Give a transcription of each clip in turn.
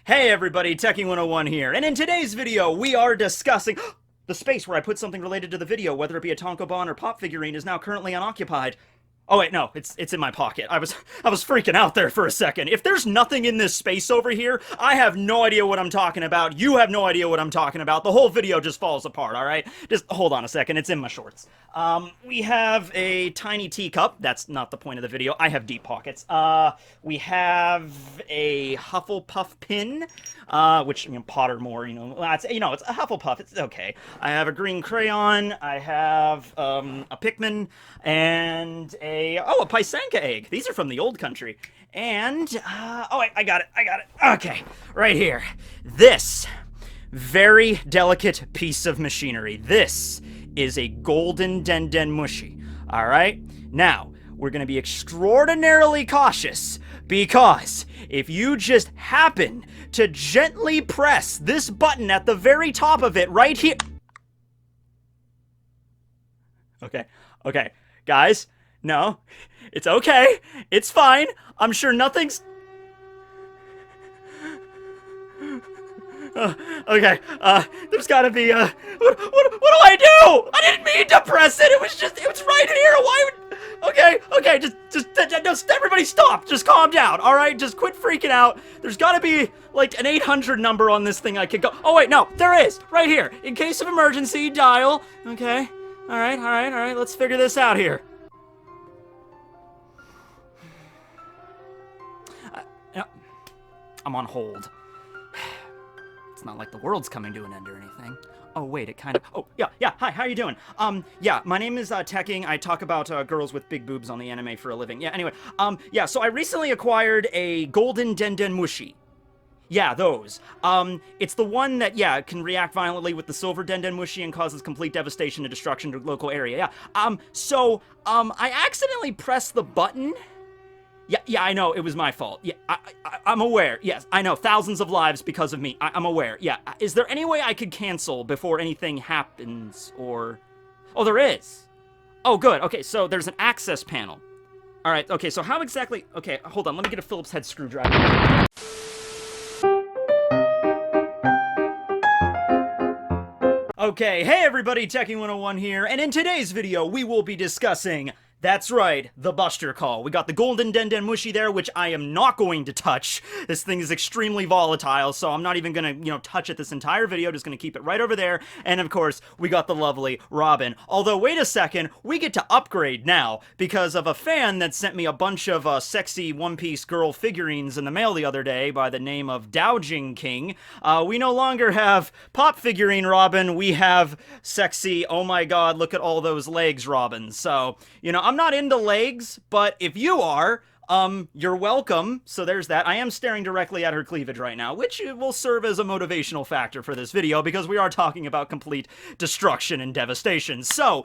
Hey everybody, Tekking101 here, and in today's video we are discussing the space where I put something related to the video, whether it be a Tonkobon or pop figurine, is now currently unoccupied. Oh wait, no, it's in my pocket. I was freaking out there for a second. If there's nothing in this space over here, I have no idea what I'm talking about. You have no idea what I'm talking about. The whole video just falls apart, alright? Just hold on a second, it's in my shorts. We have a tiny teacup. That's not the point of the video. I have deep pockets. We have a Hufflepuff pin, which, Pottermore, it's a Hufflepuff. It's okay. I have a green crayon. I have, a Pikmin, and a Pysanka egg. These are from the old country. And, I got it. Okay, right here. This very delicate piece of machinery. This is a golden Den mushi. Alright? Now, we're gonna be extraordinarily cautious, because if you just happen to gently press this button at the very top of it right here... Okay. Guys, no. It's okay. It's fine. I'm sure nothing's... Okay, there's gotta be, what do I do? I didn't mean to press it, it was right here, why would... Okay, just, everybody stop, just calm down, alright? Just quit freaking out. There's gotta be, like, an 800 number on this thing I could go... Oh, wait, no, there is, right here. In case of emergency, dial. Okay, alright, let's figure this out here. I'm on hold. It's not like the world's coming to an end or anything. Oh, wait, it kind of... Oh, yeah, hi, how you doing? Yeah, my name is, Tekking. I talk about, girls with big boobs on the anime for a living. Yeah, anyway, yeah, so I recently acquired a golden Den mushi. Yeah, those. It's the one that, yeah, can react violently with the silver Den mushi and causes complete devastation and destruction to the local area, yeah. I accidentally pressed the button... Yeah, I know, it was my fault. Yeah, I'm aware. Yes, I know, thousands of lives because of me. I'm aware. Yeah, is there any way I could cancel before anything happens, or... Oh, there is. Oh, good. Okay, so there's an access panel. Alright, okay, so how exactly... Okay, hold on, let me get a Phillips head screwdriver. Okay, hey everybody, Tekking101 here, and in today's video, we will be discussing... That's right, the Buster Call. We got the golden Den mushi there, which I am not going to touch. This thing is extremely volatile, so I'm not even gonna, touch it this entire video, just gonna keep it right over there. And of course, we got the lovely Robin. Although, wait a second, we get to upgrade now, because of a fan that sent me a bunch of, sexy One Piece girl figurines in the mail the other day by the name of Doujing King. We no longer have pop figurine Robin, we have sexy, oh my god, look at all those legs Robin. So, I'm not into legs, but if you are, you're welcome. So there's that. I am staring directly at her cleavage right now, which will serve as a motivational factor for this video, because we are talking about complete destruction and devastation. So,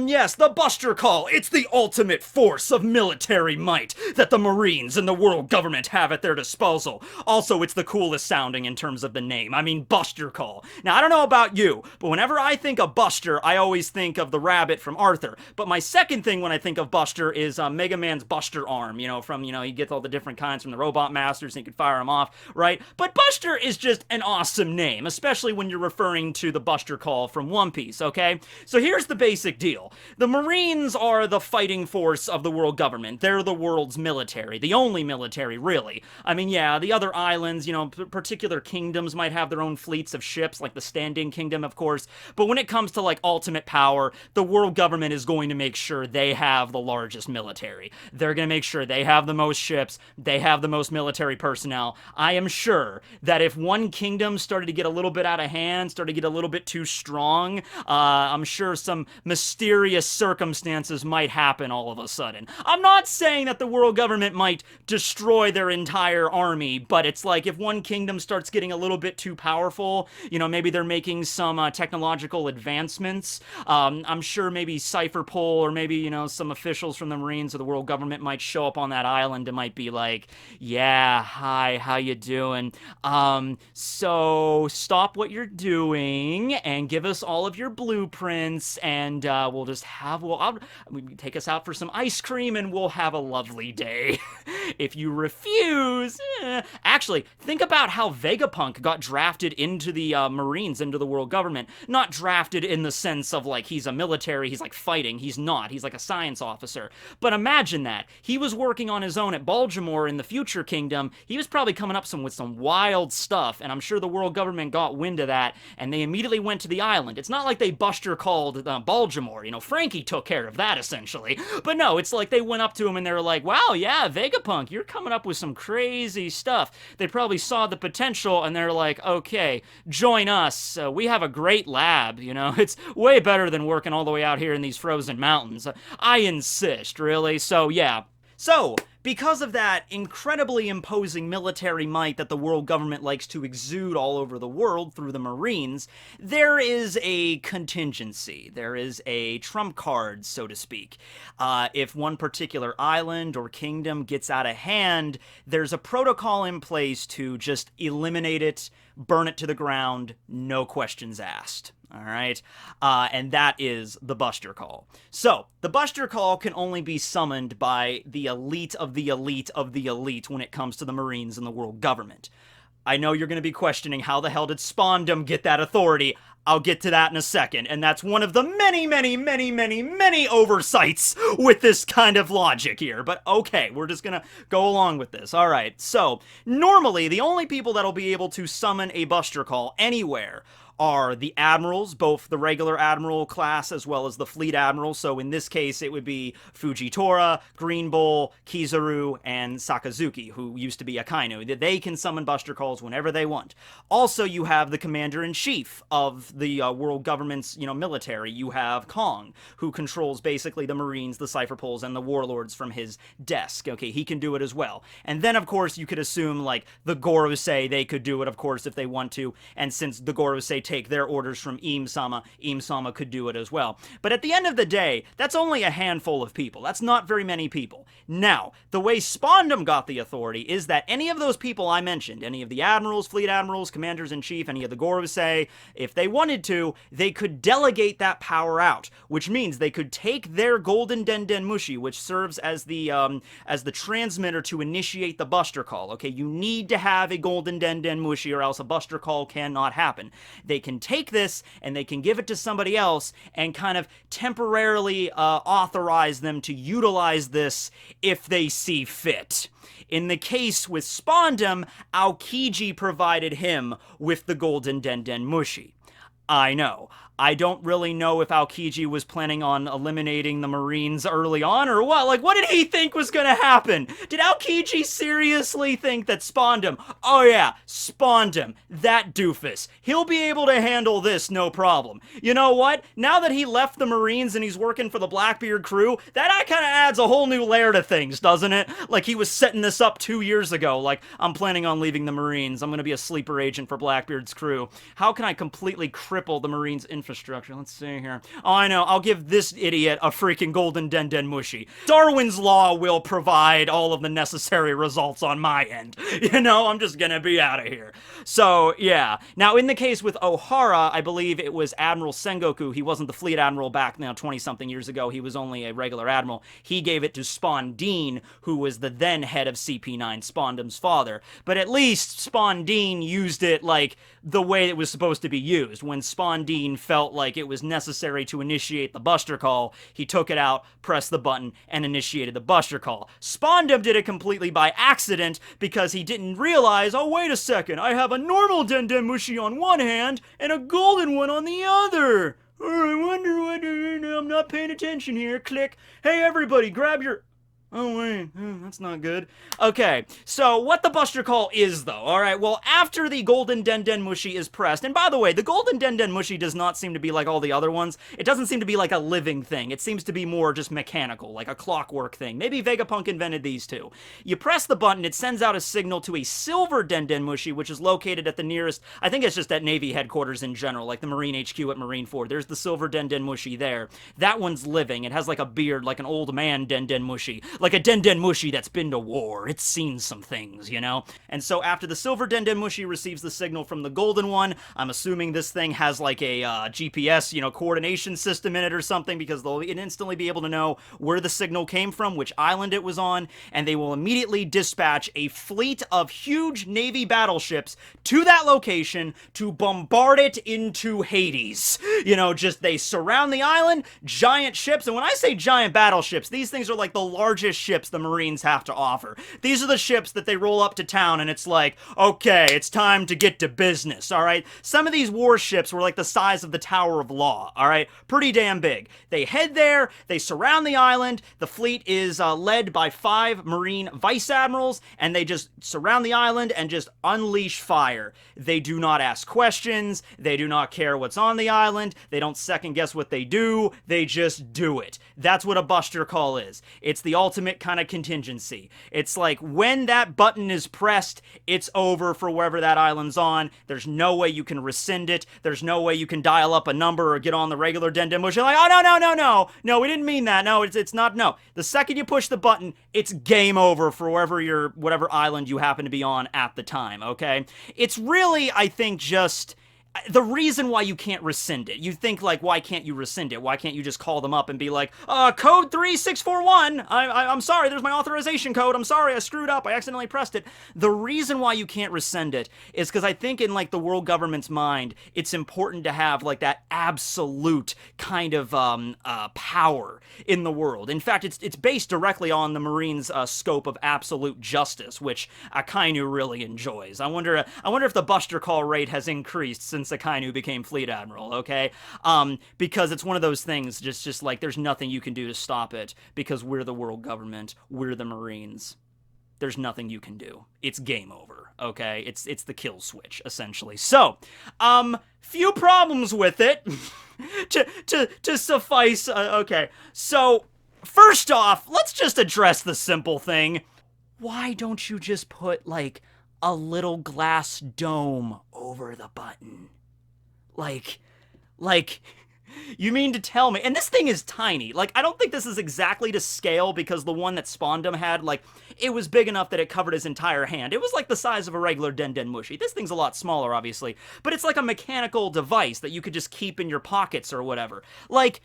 yes, the Buster Call. It's the ultimate force of military might that the Marines and the world government have at their disposal. Also, it's the coolest sounding in terms of the name. I mean, Buster Call. Now, I don't know about you, but whenever I think of Buster, I always think of the rabbit from Arthur. But my second thing when I think of Buster is Mega Man's Buster Arm, from, he gets all the different kinds from the Robot Masters and he can fire them off, right? But Buster is just an awesome name, especially when you're referring to the Buster Call from One Piece, okay? So here's the basic deal. The Marines are the fighting force of the world government. They're the world's military, the only military, really. I mean, yeah, the other islands, particular kingdoms might have their own fleets of ships, like the Standing Kingdom, of course, but when it comes to, like, ultimate power, the world government is going to make sure they have the largest military. They're going to make sure they have the most ships, they have the most military personnel. I am sure that if one kingdom started to get a little bit out of hand, started to get a little bit too strong, I'm sure some mysterious circumstances might happen all of a sudden. I'm not saying that the world government might destroy their entire army, but it's like if one kingdom starts getting a little bit too powerful, maybe they're making some technological advancements. I'm sure maybe Cypher Pole or maybe, some officials from the Marines or the world government might show up on that that island and might be like, yeah, hi, how you doing? So stop what you're doing and give us all of your blueprints, and we'll just have, take us out for some ice cream and we'll have a lovely day. If you refuse, actually, think about how Vegapunk got drafted into the Marines, into the world government. Not drafted in the sense of like he's a military, he's like fighting. He's not. He's like a science officer. But imagine that. He was working on his own at Baltimore in the Future Kingdom. He was probably coming up with some wild stuff, and I'm sure the world government got wind of that, and they immediately went to the island. It's not like they Buster called Baltimore. You know, Frankie took care of that, essentially. But no, it's like they went up to him and they were like, wow, yeah, Vegapunk, you're coming up with some crazy stuff. They probably saw the potential, and they're like, okay, join us. We have a great lab, you know? It's way better than working all the way out here in these frozen mountains. I insist, really. So, yeah. So, because of that incredibly imposing military might that the world government likes to exude all over the world through the Marines, there is a contingency. There is a trump card, so to speak. If one particular island or kingdom gets out of hand, there's a protocol in place to just eliminate it, burn it to the ground, no questions asked. All right, and that is the Buster Call. So, the Buster Call can only be summoned by the elite of the elite of the elite when it comes to the Marines and the world government. I know you're going to be questioning how the hell did Spawndom get that authority. I'll get to that in a second, and that's one of the many oversights with this kind of logic here. But okay, we're just gonna go along with this. All right, so normally the only people that'll be able to summon a Buster Call anywhere are the admirals, both the regular admiral class as well as the fleet admiral. So in this case, it would be Fujitora, Green Bull, Kizaru, and Sakazuki, who used to be Akainu. They can summon Buster Calls whenever they want. Also, you have the commander-in-chief of the world government's, military. You have Kong, who controls basically the Marines, the Cypher Poles, and the Warlords from his desk. Okay, he can do it as well. And then, of course, you could assume, like, the Gorosei, they could do it, of course, if they want to. And since the Gorosei take their orders from Im-sama could do it as well. But at the end of the day, that's only a handful of people. That's not very many people. Now, the way Spawndom got the authority is that any of those people I mentioned, any of the admirals, fleet admirals, commanders-in-chief, any of the Gorosei, if they wanted to, they could delegate that power out, which means they could take their golden Den Mushi, which serves as the transmitter to initiate the Buster Call. Okay, you need to have a golden Den Mushi or else a Buster Call cannot happen. They can take this and they can give it to somebody else and kind of temporarily authorize them to utilize this if they see fit. In the case with Spawndom, Aokiji provided him with the golden Den Mushi. I know. I don't really know if Aokiji was planning on eliminating the Marines early on or what. Like, what did he think was gonna happen? Did Aokiji seriously think that Spawndom, oh yeah, Spawndom, that doofus, he'll be able to handle this no problem. You know what? Now that he left the Marines and he's working for the Blackbeard crew, that kind of adds a whole new layer to things, doesn't it? Like he was setting this up 2 years ago, like, I'm planning on leaving the Marines, I'm gonna be a sleeper agent for Blackbeard's crew. How can I completely cripple the Marines' infrastructure? Let's see here. Oh, I know. I'll give this idiot a freaking golden Den Mushi. Darwin's Law will provide all of the necessary results on my end. I'm just gonna be out of here. So, yeah. Now, in the case with Ohara, I believe it was Admiral Sengoku. He wasn't the fleet admiral back now 20-something years ago. He was only a regular admiral. He gave it to Spawndeen, who was the then head of CP9, Spawndom's father. But at least Spawndeen used it, like, the way it was supposed to be used. When Spawndeen felt like it was necessary to initiate the Buster Call, he took it out, pressed the button, and initiated the Buster Call. Spawndom did it completely by accident because he didn't realize, oh, wait a second, I have a normal Den Mushi on one hand and a golden one on the other. I wonder what, I'm not paying attention here. Click. Hey, everybody, grab your... Oh, wait, that's not good. Okay, so what the Buster Call is, though, alright? Well, after the golden Den Mushi is pressed, and by the way, the golden Den Mushi does not seem to be like all the other ones. It doesn't seem to be like a living thing. It seems to be more just mechanical, like a clockwork thing. Maybe Vegapunk invented these too. You press the button, it sends out a signal to a silver Den Mushi, which is located at the nearest, I think it's just at Navy headquarters in general, like the Marine HQ at Marineford. There's the silver Den Mushi there. That one's living. It has like a beard, like an old man Den Mushi. like a Den Den Mushi that's been to war. It's seen some things, you know? And so after the silver Den Den Mushi receives the signal from the golden one, I'm assuming this thing has like a GPS, you know, coordination system in it or something, because they'll instantly be able to know where the signal came from, which island it was on, and they will immediately dispatch a fleet of huge Navy battleships to that location to bombard it into Hades. You know, just they surround the island, giant ships, and when I say giant battleships, these things are like the largest ships the Marines have to offer. These are the ships that they roll up to town and it's like, okay, it's time to get to business, alright? Some of these warships were like the size of the Tower of Law, alright? Pretty damn big. They head there, they surround the island, the fleet is led by 5 Marine Vice Admirals, and they just surround the island and just unleash fire. They do not ask questions, they do not care what's on the island, they don't second guess what they do, they just do it. That's what a Buster Call is. It's the ultimate kind of contingency. It's like when that button is pressed, it's over for wherever that island's on. There's no way you can rescind it. There's no way you can dial up a number or get on the regular Den Den Mushi. You're like, oh, no, we didn't mean that. No, it's not, no. The second you push the button, it's game over for whatever island you happen to be on at the time, okay? It's really, I think, just the reason why you can't rescind it. You think, like, why can't you rescind it? Why can't you just call them up and be like, code 3641, I'm sorry, there's my authorization code, I'm sorry, I screwed up, I accidentally pressed it. The reason why you can't rescind it is because I think in, like, the world government's mind, it's important to have, like, that absolute kind of, power in the world. In fact, it's based directly on the Marines' scope of absolute justice, which Akainu really enjoys. I wonder if the Buster Call rate has increased since Akainu became Fleet Admiral, okay? Because it's one of those things, just like, there's nothing you can do to stop it, because we're the world government, we're the Marines. There's nothing you can do. It's game over, okay? It's the kill switch, essentially. So, few problems with it, to suffice, okay. So, first off, let's just address the simple thing. Why don't you just put, like, a little glass dome over the button? Like, you mean to tell me, and this thing is tiny, like, I don't think this is exactly to scale, because the one that spawned him had, like, it was big enough that it covered his entire hand. It was like the size of a regular Den Den Mushi. This thing's a lot smaller, obviously, but it's like a mechanical device that you could just keep in your pockets or whatever. Like,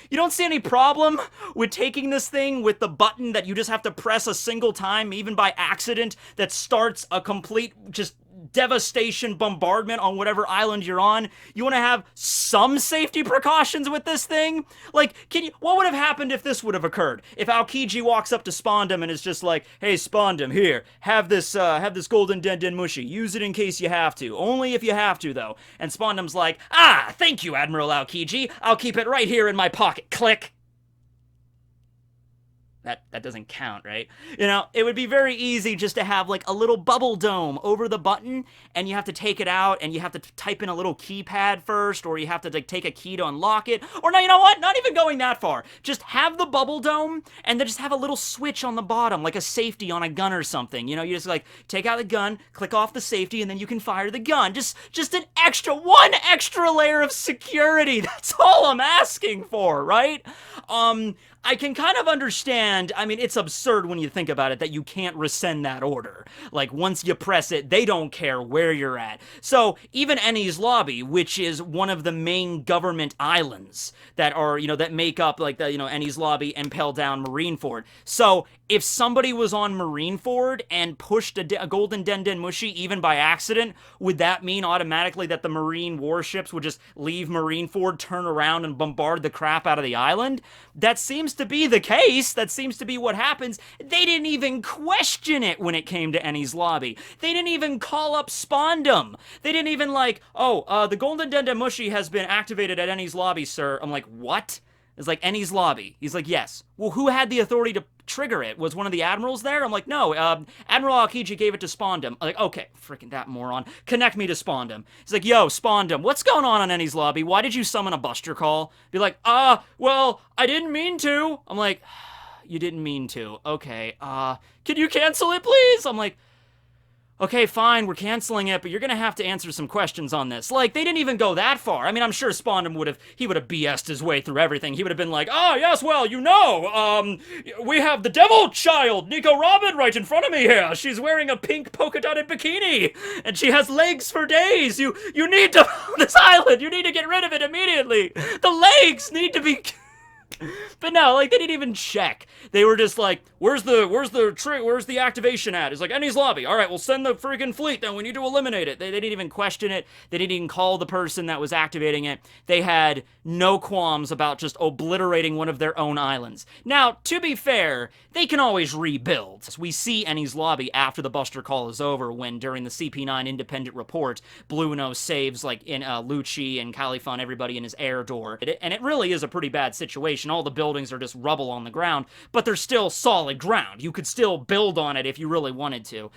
you don't see any problem with taking this thing with the button that you just have to press a single time, even by accident, that starts a complete, just, devastation bombardment on whatever island you're on? You want to have some safety precautions with this thing? Like, what would have happened if this would have occurred? If Aokiji walks up to Spondum and is just like, hey, Spondum, here, have this golden Den Den Mushi. Use it in case you have to. Only if you have to, though. And Spondum's like, thank you, Admiral Aokiji. I'll keep it right here in my pocket. Click. That doesn't count, right? You know, it would be very easy just to have, like, a little bubble dome over the button, and you have to take it out, and you have to type in a little keypad first, or you have to, like, take a key to unlock it. Or, no, you know what? Not even going that far. Just have the bubble dome, and then just have a little switch on the bottom, like a safety on a gun or something. You know, you just, like, take out the gun, click off the safety, and then you can fire the gun. Just one extra layer of security. That's all I'm asking for, right? I can kind of understand, I mean, it's absurd when you think about it that you can't rescind that order. Like, once you press it, they don't care where you're at. So, even Enies Lobby, which is one of the main government islands that are, you know, that make up, like, the, you know, Enies Lobby and Pell Down Marineford. So, if somebody was on Marineford and pushed a golden Den Den Mushi, even by accident, would that mean automatically that the Marine warships would just leave Marineford, turn around, and bombard the crap out of the island? That seems to be the case. That seems to be what happens. They didn't even question it when it came to Enies Lobby. They didn't even call up Spondum. They didn't even like, the golden Den Den Mushi has been activated at Enies Lobby, sir. I'm like, what? It's like, Enies Lobby. He's like, yes. Well, who had the authority to trigger it? Was one of the admirals there? I'm like, no, Admiral Aokiji gave it to Spondum. I'm like, okay, freaking that moron. Connect me to Spondum. He's like, yo, Spondum, what's going on Enies Lobby? Why did you summon a Buster Call? Be like, well, I didn't mean to. I'm like, you didn't mean to. Okay, can you cancel it, please? I'm like, okay, fine, we're canceling it, but you're gonna have to answer some questions on this. Like, they didn't even go that far. I mean, I'm sure Spondum would have BS'd his way through everything. He would have been like, oh, yes, well, we have the devil child, Nico Robin, right in front of me here. She's wearing a pink polka-dotted bikini, and she has legs for days. You need to, this island, you need to get rid of it immediately. The legs need to be... But no, like, they didn't even check. They were just like, where's the activation at? It's like, Ennie's lobby. All right, we'll send the freaking fleet then. We need to eliminate it. They didn't even question it. They didn't even call the person that was activating it. They had no qualms about just obliterating one of their own islands. Now, to be fair, they can always rebuild. We see Ennie's lobby after the Buster call is over, when during the CP9 independent report, Blueno saves, like, in Lucci and Califon, everybody in his air door. And it really is a pretty bad situation. All the buildings are just rubble on the ground, but they're still solid ground. You could still build on it if you really wanted to.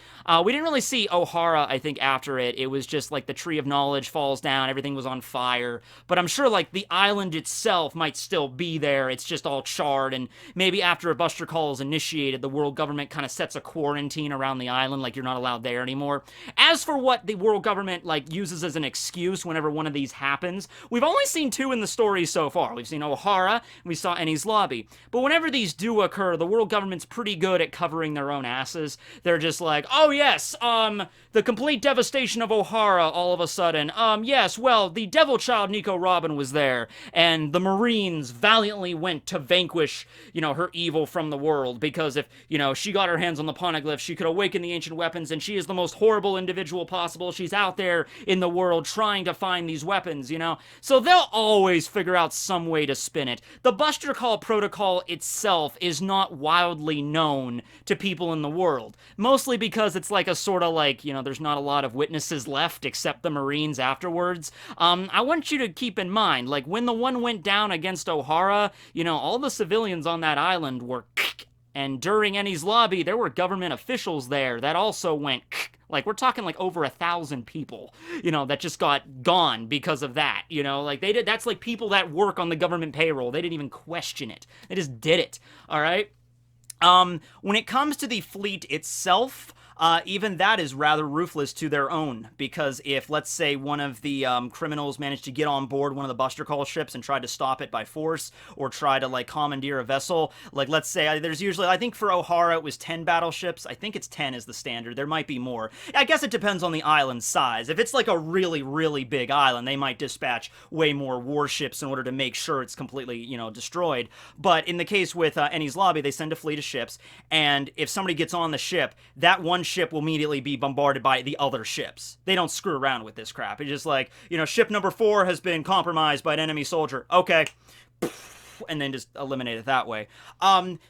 We didn't really see Ohara, I think, after it. It was just like the Tree of Knowledge falls down, everything was on fire. But I'm sure, like, the island itself might still be there. It's just all charred, and maybe after a Buster call is initiated, the world government kind of sets a quarantine around the island, like you're not allowed there anymore. As for what the world government, like, uses as an excuse whenever one of these happens, we've only seen two in the story so far. We've seen Ohara, and we saw Ennie's lobby. But whenever these do occur, the world government's pretty good at covering their own asses. They're just like, oh yes, the complete devastation of Ohara all of a sudden. Yes, well, the devil child Nico Robin was there, and the Marines valiantly went to vanquish, her evil from the world, because if, she got her hands on the poneglyph, she could awaken the ancient weapons, and she is the most horrible individual possible. She's out there in the world trying to find these weapons, So they'll always figure out some way to spin it. The Buster Call protocol itself is not wildly known to people in the world, mostly because it's like a sort of like, there's not a lot of witnesses left except the Marines afterwards. I want you to keep in mind, like, when the one went down against Ohara, all the civilians on that island were and during Ennie's lobby, there were government officials there that also went like, we're talking like over 1,000 people, that just got gone because of that, like that's like people that work on the government payroll. They didn't even question it. They just did it. All right. When it comes to the fleet itself, even that is rather ruthless to their own, because if, let's say, one of the criminals managed to get on board one of the Buster Call ships and tried to stop it by force, or try to, like, commandeer a vessel, like, let's say, there's usually, I think for Ohara it was 10 battleships. I think it's 10 is the standard. There might be more. I guess it depends on the island size. If it's, like, a really, really big island, they might dispatch way more warships in order to make sure it's completely, destroyed. But in the case with Ennie's lobby, they send a fleet of ships, and if somebody gets on the ship, that one ship will immediately be bombarded by the other ships. They don't screw around with this crap. It's just like, ship number 4 has been compromised by an enemy soldier. Okay. And then just eliminate it that way.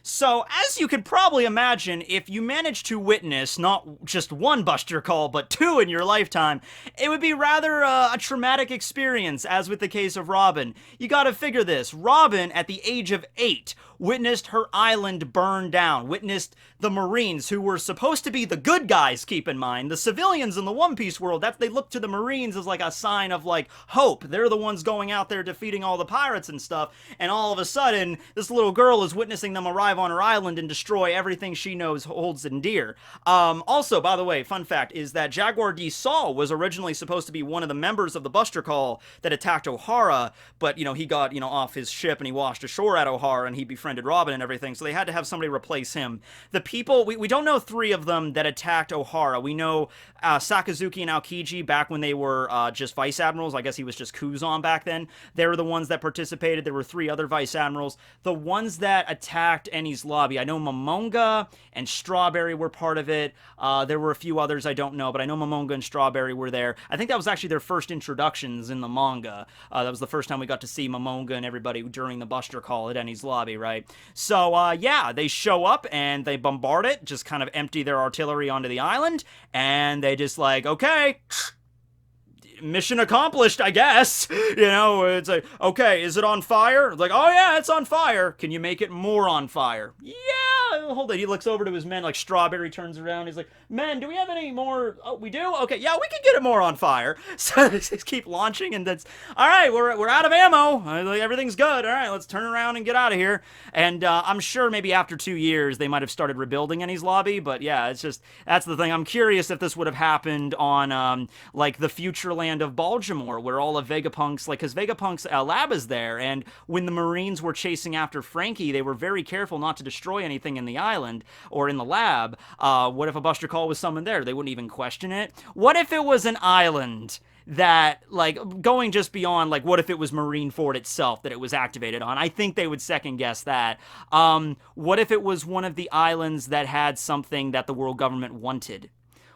So, as you could probably imagine, if you manage to witness not just one Buster Call, but 2 in your lifetime, it would be rather a traumatic experience, as with the case of Robin. You gotta figure this. Robin, at the age of 8, witnessed her island burn down, witnessed the Marines, who were supposed to be the good guys, keep in mind. The civilians in the One Piece world, they look to the Marines as like a sign of, like, hope. They're the ones going out there defeating all the pirates and stuff, and all of a sudden, this little girl is witnessing them arrive on her island and destroy everything she knows holds and dear. Also, by the way, fun fact is that Jaguar D. Saul was originally supposed to be one of the members of the Buster Call that attacked Ohara, but, he got, off his ship and he washed ashore at Ohara and he befriended Robin and everything, so they had to have somebody replace him. The people, we don't know 3 of them that attacked Ohara. We know Sakazuki and Aokiji back when they were just vice admirals. I guess he was just Kuzan back then. They were the ones that participated. There were 3 other vice admirals. The ones that attacked Ennie's lobby, I know Momonga and Strawberry were part of it. There were a few others I don't know, but I know Momonga and Strawberry were there. I think that was actually their first introductions in the manga. That was the first time we got to see Momonga and everybody during the Buster Call at Ennie's lobby, right? So, yeah, they show up and they bombard it, just kind of empty their artillery onto the island, and they just like, okay, mission accomplished, I guess. It's like, okay, is it on fire? Like, oh yeah, it's on fire. Can you make it more on fire? Yeah, hold it. He looks over to his men, like Strawberry turns around. He's like, Men, do we have any more? Oh, we do? Okay, yeah, we can get it more on fire. So just keep launching, and that's all right. We're out of ammo. Everything's good. All right, let's turn around and get out of here. And I'm sure maybe after 2 years they might have started rebuilding Enies Lobby. But yeah, it's just that's the thing. I'm curious if this would have happened on like the future land of Baltimore, where all of Vegapunk's because Vegapunk's lab is there, and when the Marines were chasing after Frankie, they were very careful not to destroy anything in the island or in the lab. What if a Buster Call was summoned there? They wouldn't even question it. What if it was an island that, like, going just beyond, like, what if it was Marineford itself that it was activated on? I think they would second guess that. What if it was one of the islands that had something that the world government wanted?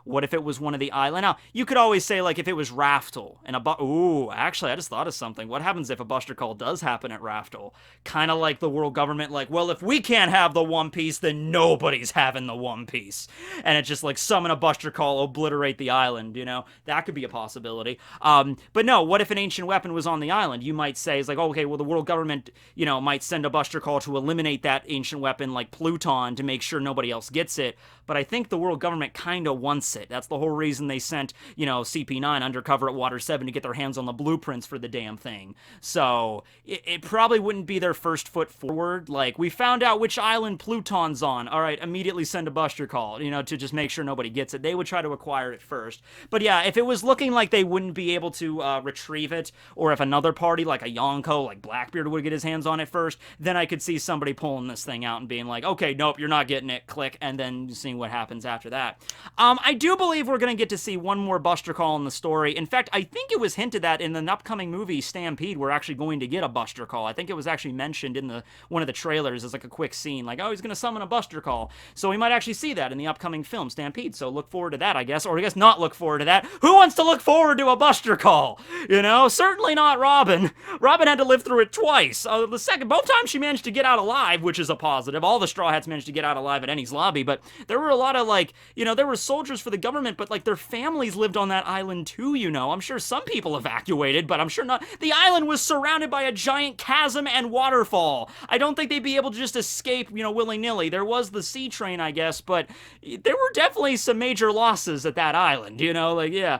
What if it was one of the island? Now, you could always say, like, if it was Raftel and ooh, actually, I just thought of something. What happens if a Buster Call does happen at Raftel? Kind of like the world government, like, well, if we can't have the One Piece, then nobody's having the One Piece. And it's just like summon a Buster Call, obliterate the island, you know? That could be a possibility. But no, what if an ancient weapon was on the island? You might say, it's like, oh, okay, well, the world government, you know, might send a Buster Call to eliminate that ancient weapon like Pluton to make sure nobody else gets it. But I think the world government kind of wants it. That's the whole reason they sent, you know, CP9 undercover at Water 7 to get their hands on the blueprints for the damn thing. So it probably wouldn't be their first foot forward. Like, we found out which island Pluton's on. All right, immediately send a Buster Call, you know, to just make sure nobody gets it. They would try to acquire it first. But yeah, if it was looking like they wouldn't be able to retrieve it, or if another party like a Yonko, like Blackbeard, would get his hands on it first, then I could see somebody pulling this thing out and being like, okay, nope, you're not getting it, click, and then seeing what happens after that. I do believe we're going to get to see one more Buster Call in the story. In fact, I think it was hinted that in the upcoming movie Stampede, we're actually going to get a Buster Call. I think it was actually mentioned in one of the trailers as like a quick scene, like, oh, he's going to summon a Buster Call. So we might actually see that in the upcoming film Stampede. So look forward to that, I guess, or I guess not look forward to that. Who wants to look forward to a Buster Call? You know, certainly not Robin. Robin had to live through it twice. Both times she managed to get out alive, which is a positive. All the Straw Hats managed to get out alive at Enies Lobby, but there were a lot of, like, you know, there were soldiers for the government, but like their families lived on that island too, you know. I'm sure some people evacuated, but I'm sure not. The island was surrounded by a giant chasm and waterfall. I don't think they'd be able to just escape, you know, willy-nilly. There was the sea train, I guess, but there were definitely some major losses at that island, you know, like, yeah.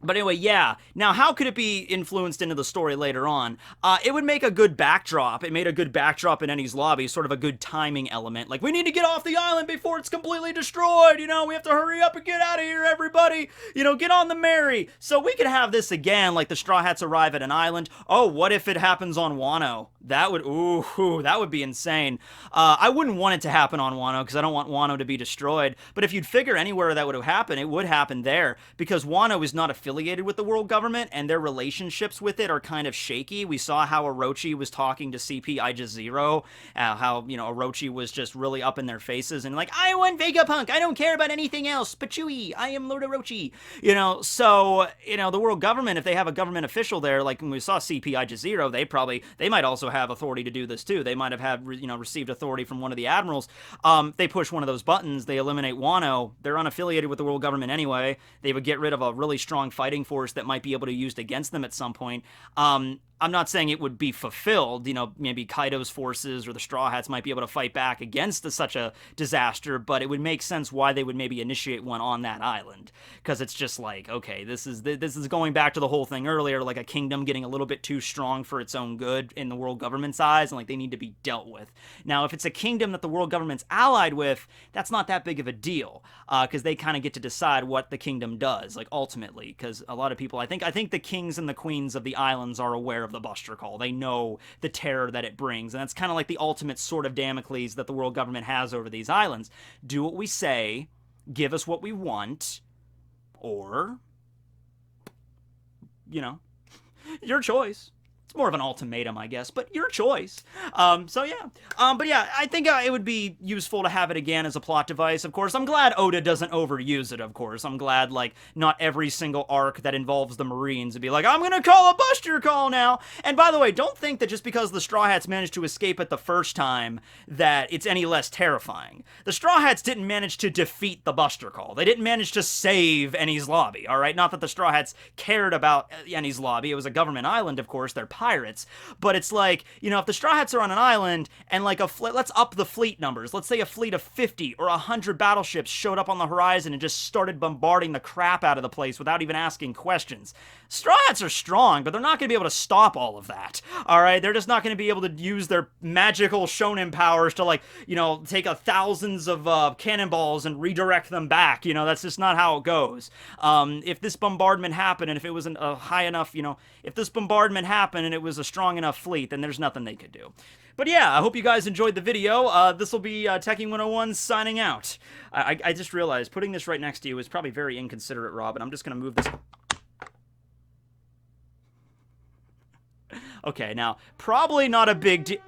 But anyway, yeah. Now, how could it be influenced into the story later on? It would make a good backdrop. It made a good backdrop in Enies Lobby, sort of a good timing element. Like, we need to get off the island before it's completely destroyed, you know? We have to hurry up and get out of here, everybody! You know, get on the merry! So we could have this again, like the Straw Hats arrive at an island. Oh, what if it happens on Wano? That would be insane. I wouldn't want it to happen on Wano, because I don't want Wano to be destroyed. But if you'd figure anywhere that would have happened, it would happen there, because Wano is not affiliated with the world government, and their relationships with it are kind of shaky. We saw how Orochi was talking to CP Ija0, how, you know, Orochi was just really up in their faces, and like, I want Vegapunk, I don't care about anything else, Pachui, I am Lord Orochi, you know. So, you know, the world government, if they have a government official there, like when we saw CP Ija0, they might also have authority to do this too. They might have had, you know, received authority from one of the admirals. They push one of those buttons, they eliminate Wano, they're unaffiliated with the world government anyway, they would get rid of a really strong fighting force that might be able to be used against them at some point. I'm not saying it would be fulfilled, you know, maybe Kaido's forces or the Straw Hats might be able to fight back against such a disaster, but it would make sense why they would maybe initiate one on that island, because it's just like, okay, this is going back to the whole thing earlier, like a kingdom getting a little bit too strong for its own good in the world government's eyes, and like they need to be dealt with. Now, if it's a kingdom that the world government's allied with, that's not that big of a deal, because they kind of get to decide what the kingdom does, like ultimately, because a lot of people, I think the kings and the queens of the islands are aware of the Buster Call. They know the terror that it brings, and that's kind of like the ultimate sword of Damocles that the world government has over these islands. Do what we say, give us what we want, or, you know, your choice. It's more of an ultimatum, I guess, but your choice. So yeah. But yeah, I think it would be useful to have it again as a plot device, of course. I'm glad Oda doesn't overuse it, of course. I'm glad, like, not every single arc that involves the Marines would be like, I'm gonna call a Buster Call now! And by the way, don't think that just because the Straw Hats managed to escape it the first time, that it's any less terrifying. The Straw Hats didn't manage to defeat the Buster Call. They didn't manage to save Enies Lobby, alright? Not that the Straw Hats cared about Enies Lobby. It was a government island, of course. They're pirates. But it's like, you know, if the Straw Hats are on an island and like let's up the fleet numbers. Let's say a fleet of 50 or 100 battleships showed up on the horizon and just started bombarding the crap out of the place without even asking questions. Straw Hats are strong, but they're not going to be able to stop all of that. All right, they're just not going to be able to use their magical shonen powers to, like, you know, take thousands of cannonballs and redirect them back. You know, that's just not how it goes. If this bombardment happened and if it wasn't a high enough, you know, if this bombardment happened and it was a strong enough fleet, then there's nothing they could do. But yeah, I hope you guys enjoyed the video. This will be Tekking101 signing out. I just realized putting this right next to you is probably very inconsiderate, Rob, and I'm just going to move this. Okay, now, probably not a big deal.